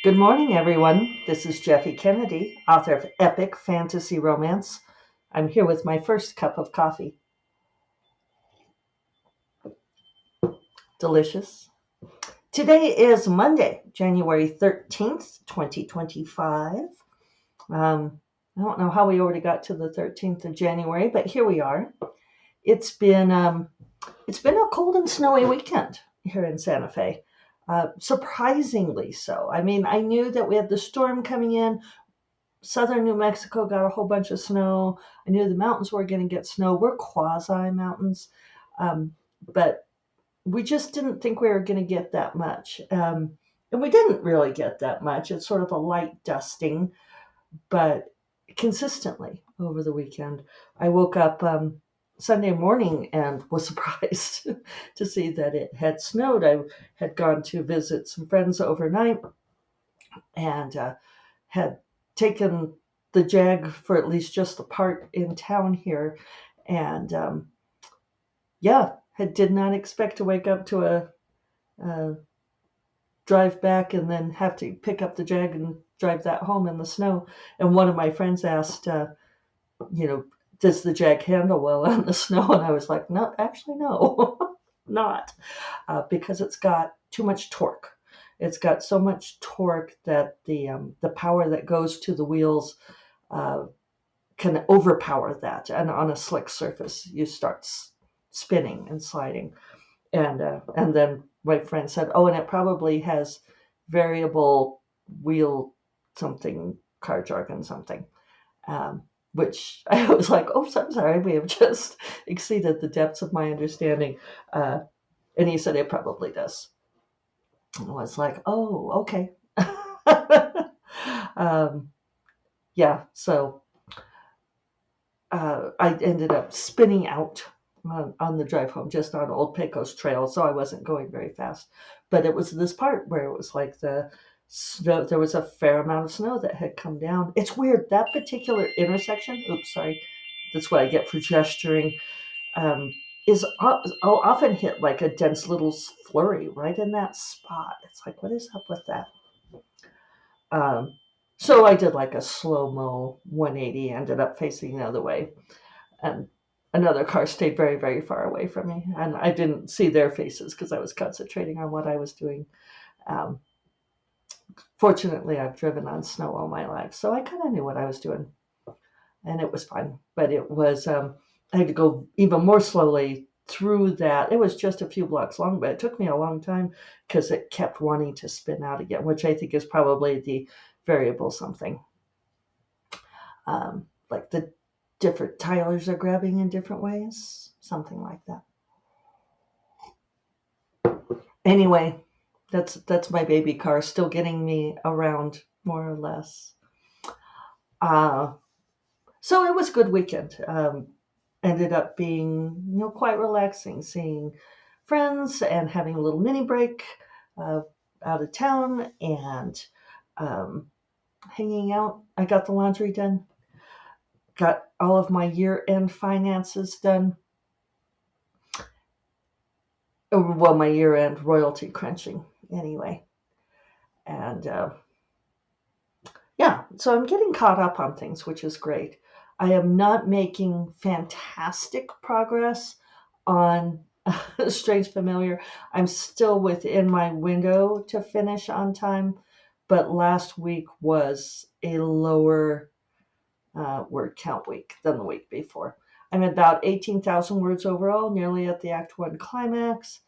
Good morning, everyone. This is Jeffe Kennedy, author of Epic Fantasy Romance. I'm here with my first cup of coffee. Delicious. Today is Monday, January 13th, 2025. I don't know how we already got to the 13th of January, but here we are. It's been it's been a cold and snowy weekend here in Santa Fe. Surprisingly so. I mean, I knew that we had the storm coming in. Southern New Mexico got a whole bunch of snow. I knew the mountains were going to get snow. We're quasi mountains, but we just didn't think we were going to get that much. And we didn't really get that much. It's sort of a light dusting, but consistently over the weekend. I woke up Sunday morning and was surprised to see that it had snowed. I had gone to visit some friends overnight and had taken the Jag for at least just the part in town here, and yeah, did not expect to wake up to a drive back and then have to pick up the Jag and drive that home in the snow. And one of my friends asked, you know, does the Jag handle well on the snow? And I was like, no, actually, no, not, because it's got too much torque. It's got so much torque that the power that goes to the wheels uh, can overpower that, and on a slick surface, you start spinning and sliding. And then my friend said, "Oh, and it probably has variable wheel something, car jargon something." Which I was like, "Oh, so I'm sorry, we have just exceeded the depths of my understanding." And he said it probably does. I was like, "Oh, okay." um, yeah, so I ended up spinning out on the drive home, just on Old Pecos Trail, so I wasn't going very fast. But it was this part where it was like the snow, there was a fair amount of snow that had come down. It's weird, that particular intersection, oops, sorry, that's what I get for gesturing, um, is I'll often hit like a dense little flurry right in that spot. It's like, what is up with that? Um, so I did like a slow mo 180, ended up facing the other way, and another car stayed very, very far away from me, and I didn't see their faces because I was concentrating on what I was doing. Um, Fortunately, I've driven on snow all my life, so I kind of knew what I was doing, and it was fun. But it was I had to go even more slowly through that. It was just a few blocks long, but it took me a long time because it kept wanting to spin out again, which I think is probably the variable something. Like the different tires are grabbing in different ways, something like that. Anyway, that's my baby car, still getting me around more or less. Uh, so it was a good weekend. Ended up being quite relaxing, seeing friends and having a little mini break uh, out of town and um, hanging out. I got the laundry done, got all of my year end finances done. Well, my year end royalty crunching anyway. And yeah, so I'm getting caught up on things, which is great. I am not making fantastic progress on Strange Familiar. I'm still within my window to finish on time, but last week was a lower word count week than the week before. I'm at about 18,000 words overall, nearly at the Act 1 climax.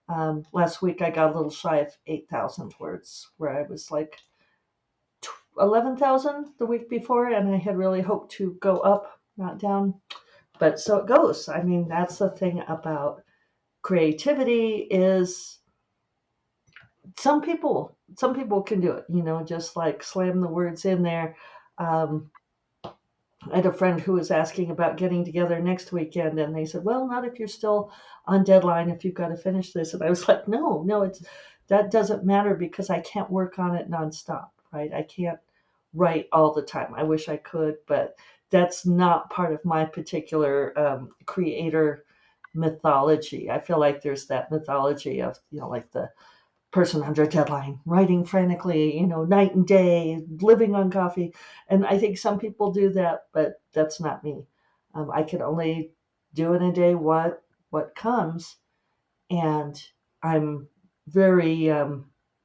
Last week I got a little shy of 8,000 words, where I was like 11,000 the week before, and I had really hoped to go up, not down. But so it goes. I mean, that's the thing about creativity is some people can do it, just like slam the words in there. Um, I had a friend who was asking about getting together next weekend, and they said, "Well, not if you're still on deadline, if you've got to finish this." And I was like, "No, no, it's that doesn't matter because I can't work on it nonstop, right? I can't write all the time. I wish I could, but that's not part of my particular creator mythology. I feel like there's that mythology of like the person under a deadline, writing frantically, night and day, living on coffee. And I think some people do that, but that's not me. I can only do in a day what comes, and I'm very.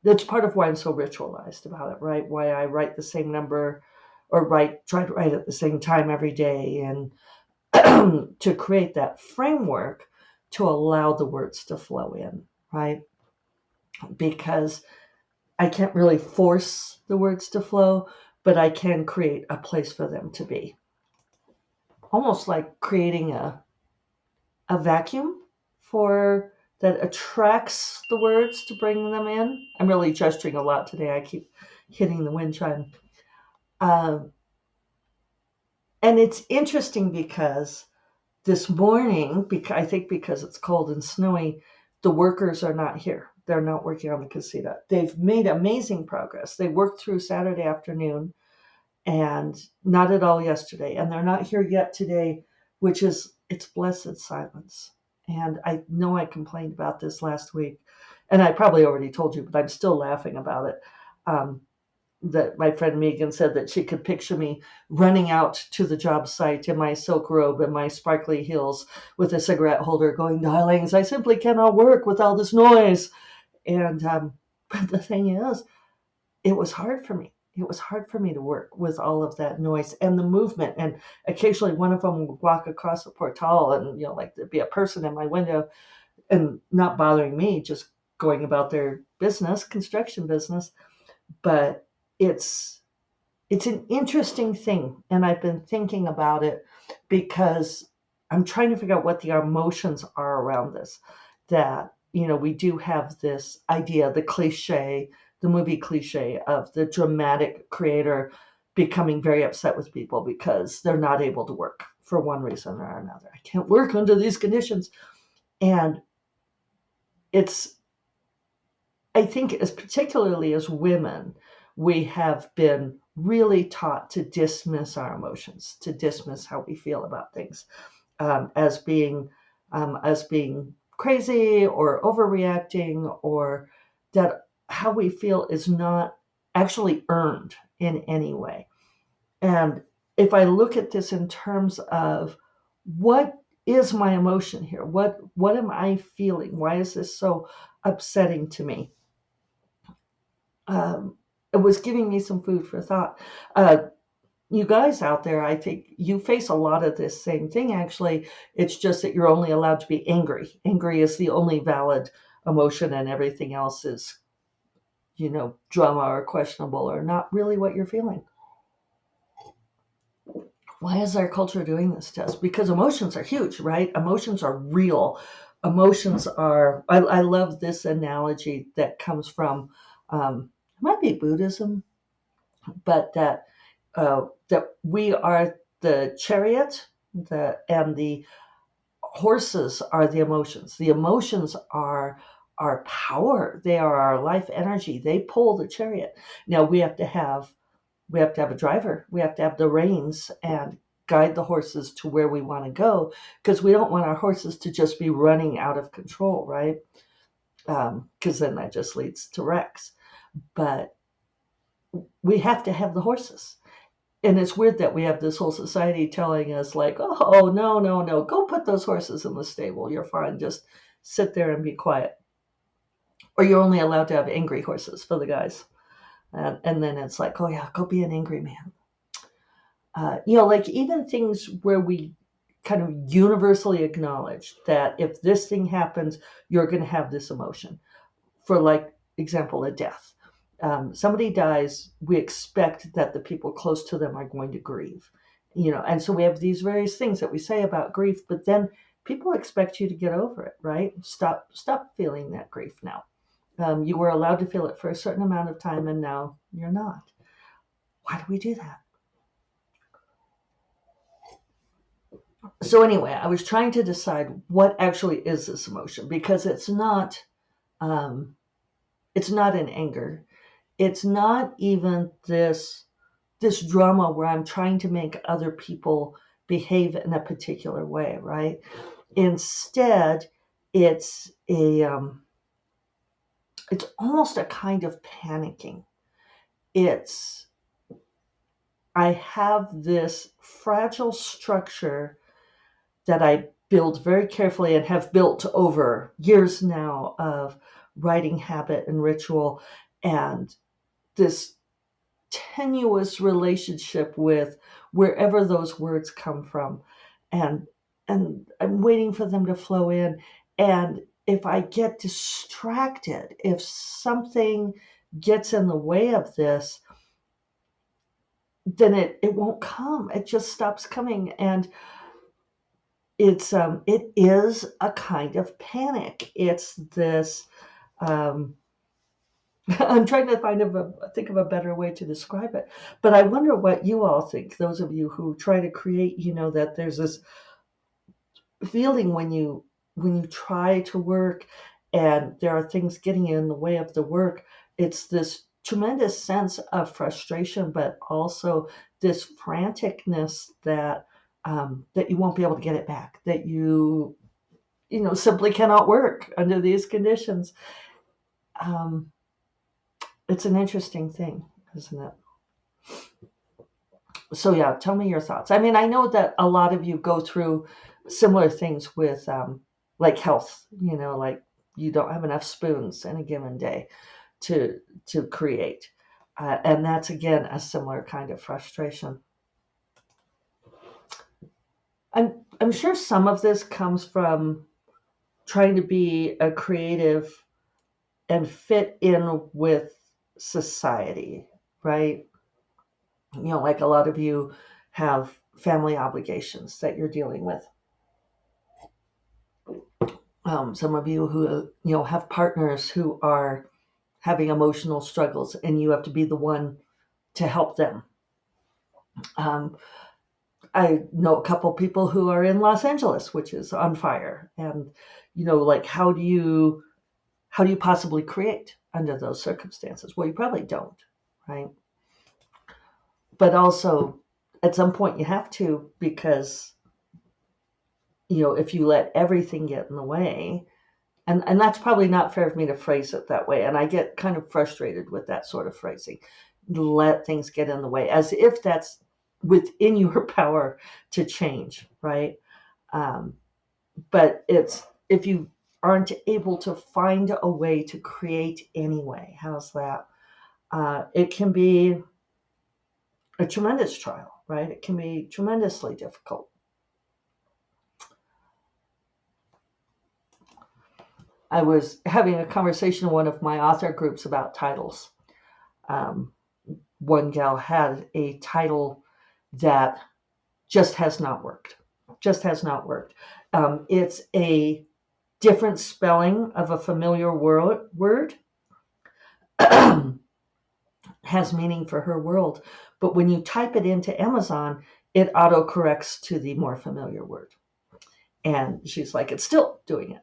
That's part of why I'm so ritualized about it, right? Why I write the same number, or try to write at the same time every day, and to create that framework to allow the words to flow in, right? Because I can't really force the words to flow, but I can create a place for them to be. Almost like creating a vacuum for that attracts the words to bring them in. I'm really gesturing a lot today. I keep hitting the wind chime. And it's interesting because this morning, I think because it's cold and snowy, the workers are not here. They're not working on the casita. They've made amazing progress. They worked through Saturday afternoon and not at all yesterday. And they're not here yet today, which is, it's blessed silence. And I know I complained about this last week, and I probably already told you, but I'm still laughing about it. That my friend Megan said that she could picture me running out to the job site in my silk robe and my sparkly heels with a cigarette holder going, "Darlings, I simply cannot work with all this noise." And but the thing is, it was hard for me. It was hard for me to work with all of that noise and the movement. And occasionally one of them would walk across the portal and, like there'd be a person in my window and not bothering me, just going about their business, construction business. But it's an interesting thing. And I've been thinking about it because I'm trying to figure out what the emotions are around this. That, we do have this idea, the movie cliche of the dramatic creator becoming very upset with people because they're not able to work for one reason or another. I can't work under these conditions. And I think, as particularly as women, we have been really taught to dismiss our emotions, to dismiss how we feel about things, as being crazy or overreacting, or that how we feel is not actually earned in any way. And if I look at this in terms of what is my emotion here, what am I feeling? Why is this so upsetting to me? It was giving me some food for thought. You guys out there, I think you face a lot of this same thing, actually. It's just that you're only allowed to be angry. Angry is the only valid emotion, and everything else is, drama or questionable or not really what you're feeling. Why is our culture doing this to us? Because emotions are huge, right? Emotions are real. Emotions are, I love this analogy that comes from, it might be Buddhism, but that we are the chariot, and the horses are the emotions. The emotions are our power. They are our life energy. They pull the chariot. Now we have to have a driver. We have to have the reins and guide the horses to where we want to go, because we don't want our horses to just be running out of control, right? Because then that just leads to wrecks. But we have to have the horses. And it's weird that we have this whole society telling us, like, "Oh, no, no, no, go put those horses in the stable. You're fine. Just sit there and be quiet." Or you're only allowed to have angry horses for the guys. And then it's like, "Oh, yeah, go be an angry man." Like even things where we kind of universally acknowledge that if this thing happens, you're going to have this emotion. For, like, example, a death. Somebody dies, we expect that the people close to them are going to grieve, and so we have these various things that we say about grief, but then people expect you to get over it, right? Stop feeling that grief now. You were allowed to feel it for a certain amount of time, and now you're not. Why do we do that? So anyway, I was trying to decide what actually is this emotion, because um, it's not an anger. It's not even this drama where I'm trying to make other people behave in a particular way, right? Instead, it's it's almost a kind of panicking. It's, I have this fragile structure that I build very carefully and have built over years now of writing habit and ritual, and this tenuous relationship with wherever those words come from, and I'm waiting for them to flow in. And if I get distracted, if something gets in the way of this, then it won't come. It just stops coming. And it is a kind of panic. It's this um, I'm trying to think of a better way to describe it. But I wonder what you all think, those of you who try to create, that there's this feeling when you try to work and there are things getting in the way of the work. It's this tremendous sense of frustration, but also this franticness that that you won't be able to get it back, that simply cannot work under these conditions. Um, it's an interesting thing, isn't it? So yeah, tell me your thoughts. I mean, I know that a lot of you go through similar things with like health, like you don't have enough spoons in a given day to create. And that's again a similar kind of frustration. I'm sure some of this comes from trying to be a creative and fit in with society, right? Like a lot of you have family obligations that you're dealing with. Some of you who have partners who are having emotional struggles, and you have to be the one to help them. I know a couple people who are in Los Angeles, which is on fire, and like how do you possibly create under those circumstances? Well, you probably don't, right? But also, at some point, you have to, because if you let everything get in the way, and that's probably not fair of me to phrase it that way, and I get kind of frustrated with that sort of phrasing. Let things get in the way, as if that's within your power to change, right? But it's, if you aren't able to find a way to create anyway, how's that? It can be a tremendous trial, right? It can be tremendously difficult. I was having a conversation in one of my author groups about titles. One gal had a title that just has not worked. Just has not worked. It's a different spelling of a familiar word, has meaning for her world. But when you type it into Amazon, it autocorrects to the more familiar word. And she's like, it's still doing it.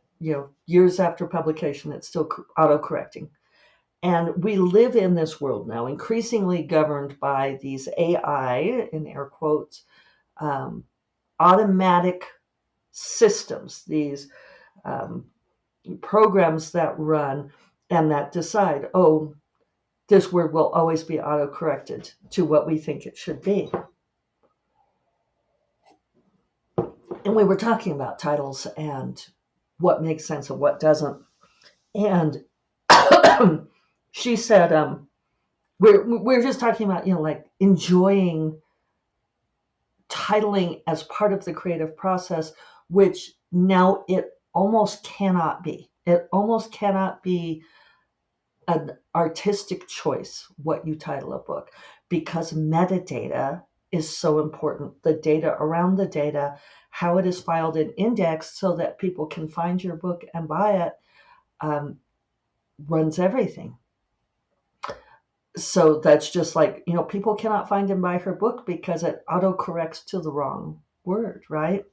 Years after publication, it's still autocorrecting. And we live in this world now, increasingly governed by these AI, in air quotes, automatic systems, these programs that run and that decide, oh, this word will always be auto-corrected to what we think it should be. And we were talking about titles and what makes sense and what doesn't. And she said, we're just talking about, like enjoying titling as part of the creative process, which now it almost cannot be. It almost cannot be an artistic choice what you title a book, because metadata is so important. The data around the data, how it is filed and indexed so that people can find your book and buy it, runs everything. So that's just like, people cannot find and buy her book because it autocorrects to the wrong word, right?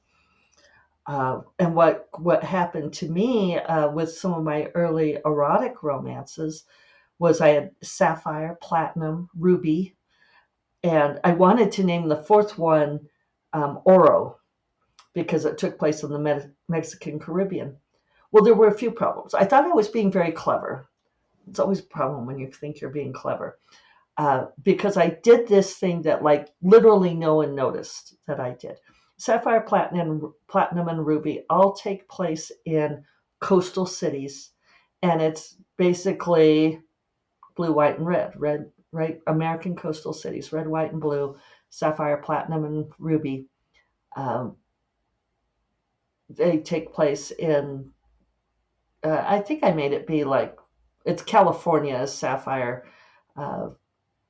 And what happened to me with some of my early erotic romances was I had Sapphire, Platinum, Ruby, and I wanted to name the fourth one Oro because it took place in the Mexican Caribbean. Well, there were a few problems. I thought I was being very clever, It's always a problem when you think you're being clever. Because I did this thing that like literally no one noticed that I did. Sapphire, platinum, and ruby all take place in coastal cities, and it's basically blue, white, and red. Red, right? American coastal cities, red, white, and blue. Sapphire, platinum, and ruby. Um, they take place in. I think I made it be like it's California as sapphire. Uh,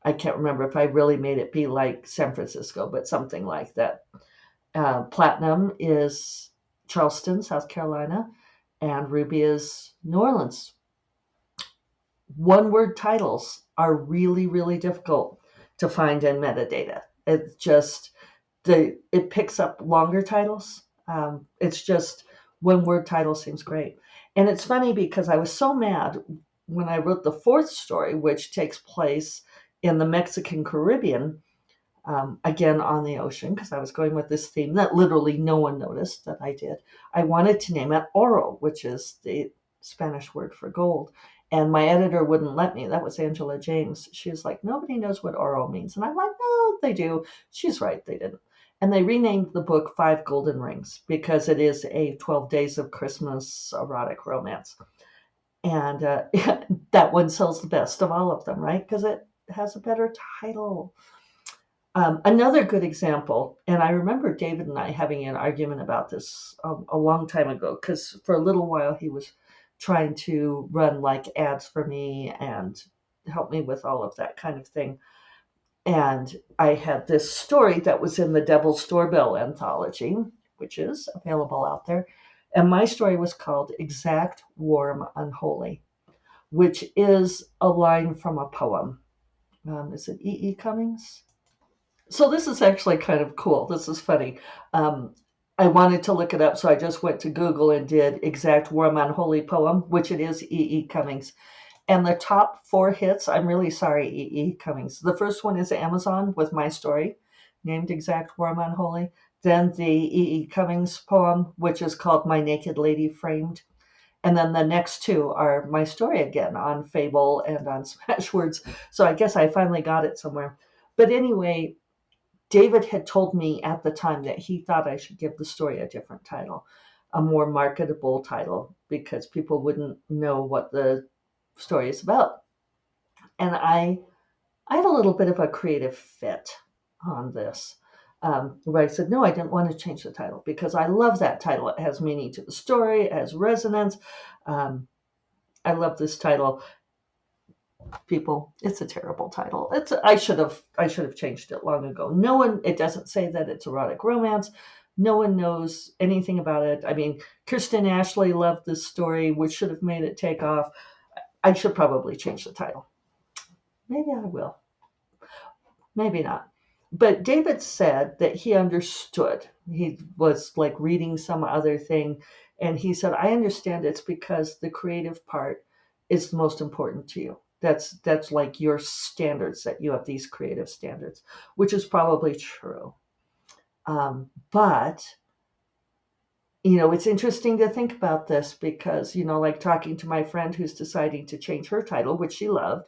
I can't remember if I really made it be like San Francisco, but something like that. Platinum is Charleston, South Carolina, and Ruby is New Orleans. One word titles are really, really difficult to find in metadata. It's just it picks up longer titles. It's just one word title seems great. And it's funny because I was so mad when I wrote the fourth story, which takes place in the Mexican Caribbean, again on the ocean, because I was going with this theme that literally no one noticed that I did. I wanted to name it oro, which is the Spanish word for gold. And my editor wouldn't let me. That was Angela James. She was like, nobody knows what oro means. And I'm like, no, they do. She's right, they didn't. And they renamed the book Five Golden Rings because it is a 12 Days of Christmas erotic romance. And that one sells the best of all of them, right? Because it has a better title. Another good example, and I remember David and I having an argument about this a long time ago, because for a little while he was trying to run like ads for me and help me with all of that kind of thing. And I had this story that was in the Devil's Doorbell anthology, which is available out there. And my story was called Exact, Warm, Unholy, which is a line from a poem. Is it E. E. Cummings? So this is actually kind of cool. This is funny. Um, I wanted to look it up, so I just went to Google and did Exact Warm Unholy Poem, which it is E. E. Cummings. And the top four hits, I'm really sorry, E. E. Cummings. The first one is Amazon with my story, named Exact Warm Unholy. Then the E. E. Cummings poem, which is called My Naked Lady Framed. And then the next two are my story again on Fable and on Smashwords. So I guess I finally got it somewhere. But anyway, David had told me at the time that he thought I should give the story a different title, a more marketable title, because people wouldn't know what the story is about. And I had a little bit of a creative fit on this, where I said, no, I didn't want to change the title because I love that title. It has meaning to the story, it has resonance. I love this title. People, it's a terrible title. I should have changed it long ago. No one, it doesn't say that it's erotic romance. No one knows anything about it. I mean, Kirsten Ashley loved this story, which should have made it take off. I should probably change the title. Maybe I will. Maybe not. But David said that he understood. He was like reading some other thing, and he said, I understand it's because the creative part is the most important to you. That's like your standards, that you have these creative standards, which is probably true. But it's interesting to think about this because, like talking to my friend who's deciding to change her title, which she loved,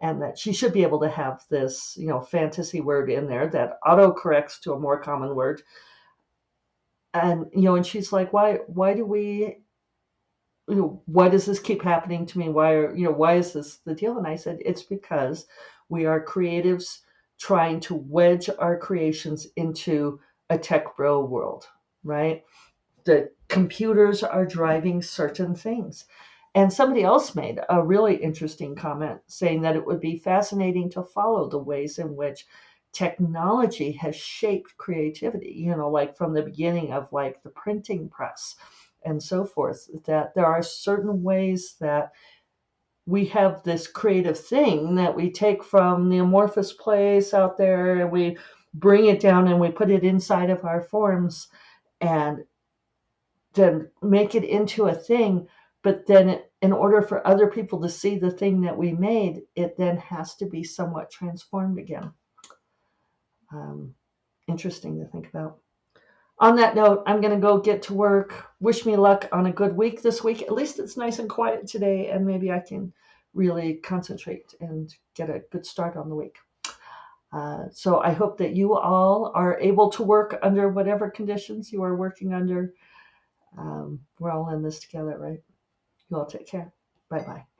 and that she should be able to have this, fantasy word in there that auto corrects to a more common word. And she's like, why do we, why does this keep happening to me? Why is this the deal? And I said, it's because we are creatives trying to wedge our creations into a tech bro world, right? The computers are driving certain things. And somebody else made a really interesting comment saying that it would be fascinating to follow the ways in which technology has shaped creativity, like from the beginning of like the printing press and so forth, that there are certain ways that we have this creative thing that we take from the amorphous place out there and we bring it down and we put it inside of our forms and then make it into a thing. But then in order for other people to see the thing that we made, it then has to be somewhat transformed again. Interesting to think about. On that note, I'm going to go get to work. Wish me luck on a good week this week. At least it's nice and quiet today, and maybe I can really concentrate and get a good start on the week. So I hope that you all are able to work under whatever conditions you are working under. We're all in this together, right? You all take care. Bye-bye.